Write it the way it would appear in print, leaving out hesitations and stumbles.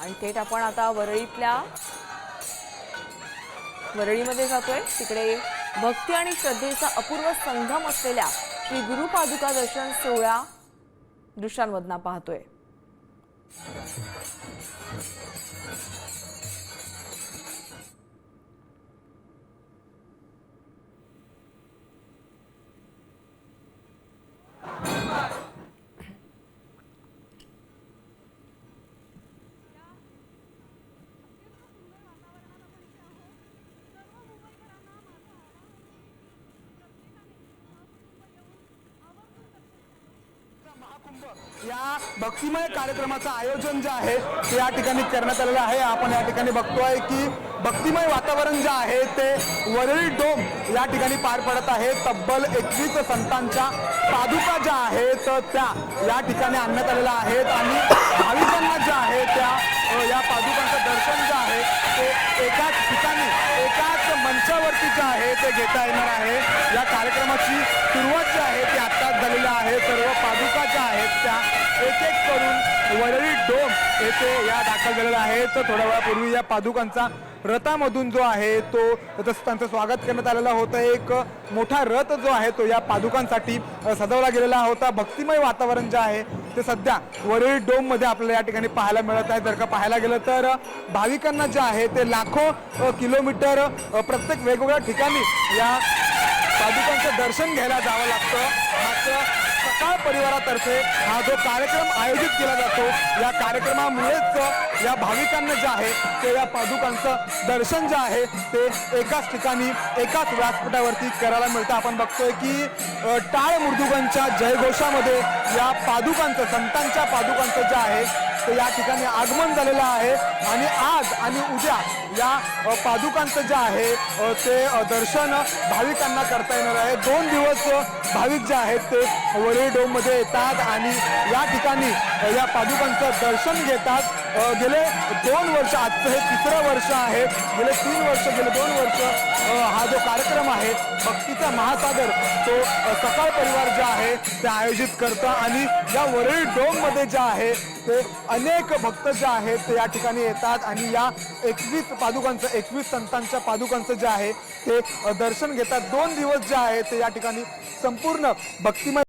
आणि थेट आपण आता वरळीमध्ये जातोय। तिकडे भक्ती आणि श्रद्धेचा अपूर्व संगम असलेल्या श्री गुरु पादुका दर्शन सोहळा दृश्यांमधून पाहतोय। या भक्तिमय कार्यक्रमाचं आयोजन जे आहे ते या ठिकाणी करण्यात आलेलं आहे। आपण या ठिकाणी बघतोय की भक्तिमय वातावरण जे आहे ते वरळी डोम या ठिकाणी पार पडत आहे। तब्बल 21 संतांच्या पादुका ज्या आहेत त्या या ठिकाणी आणण्यात आलेल्या आहेत आणि भाविकांना ज्या आहे त्या या पादुकांचं दर्शन जे आहे ते एकाच ठिकाणी एकाच मंचावरती जे आहे ते घेता येणार आहे। या कार्यक्रमाची सुरुवात जी आहे ती आत्ताच झालेली आहे। सर्व पादुका ज्या आहेत त्या एक एक करून वरळी डोम येथे या दाखल झालेल्या आहेत। थोड्या वेळापूर्वी या पादुकांचा रथामधून जो आहे तो त्यांचं स्वागत करण्यात आलेला होता। एक मोठा रथ जो आहे तो या पादुकांसाठी सजवला गेलेला होता। भक्तिमय वातावरण जे आहे ते सध्या वरळी डोम मध्ये आपल्याला या ठिकाणी पाहायला मिळत आहे। जर का पाहायला गेलं तर भाविकांना जे आहे ते लाखो किलोमीटर प्रत्येक वेगवेगळ्या ठिकाणी या पादुकांचं दर्शन घ्यायला जावं लागतं। मात्र सकाळ परिवारातर्फे हा जो कार्यक्रम आयोजित केला जातो या कार्यक्रमामुळेच या भाविकांना जे आहे ते या पादुकांचं दर्शन जे आहे ते एकाच ठिकाणी एकाच व्यासपीठावरती करायला मिळतं। आपण बघतोय की टाळ मृदुगांच्या जयघोषामध्ये या पादुकांचं संतांच्या पादुकांचं जे आहे ते या ठिकाणी आगमन झालेलं आहे आणि आज आणि उद्या या पादुकांचं जे आहे ते दर्शन भाविकांना करता येणार आहे। 2 दिवस भाविक जे आहेत ते वरळी डोम मध्ये येतात आणि या ठिकाणी या पादुकांचं दर्शन घेतात। गेले 2 वर्ष, आजचं हे 3रं वर्ष आहे। गेले 3 वर्ष, गेले 2 वर्ष हा जो कार्यक्रम आहे भक्तीचा महासागर तो सकाळ परिवार जे आहे ते आयोजित करतं आणि या वरळी डोम मध्ये जे आहे ते अनेक भक्त जे आहेत ते या ठिकाणी येतात आणि या 21 संतांच्या पादुकांचं जे आहे ते दर्शन घेतात। 2 दिवस जे आहे ते या ठिकाणी संपूर्ण भक्तिमय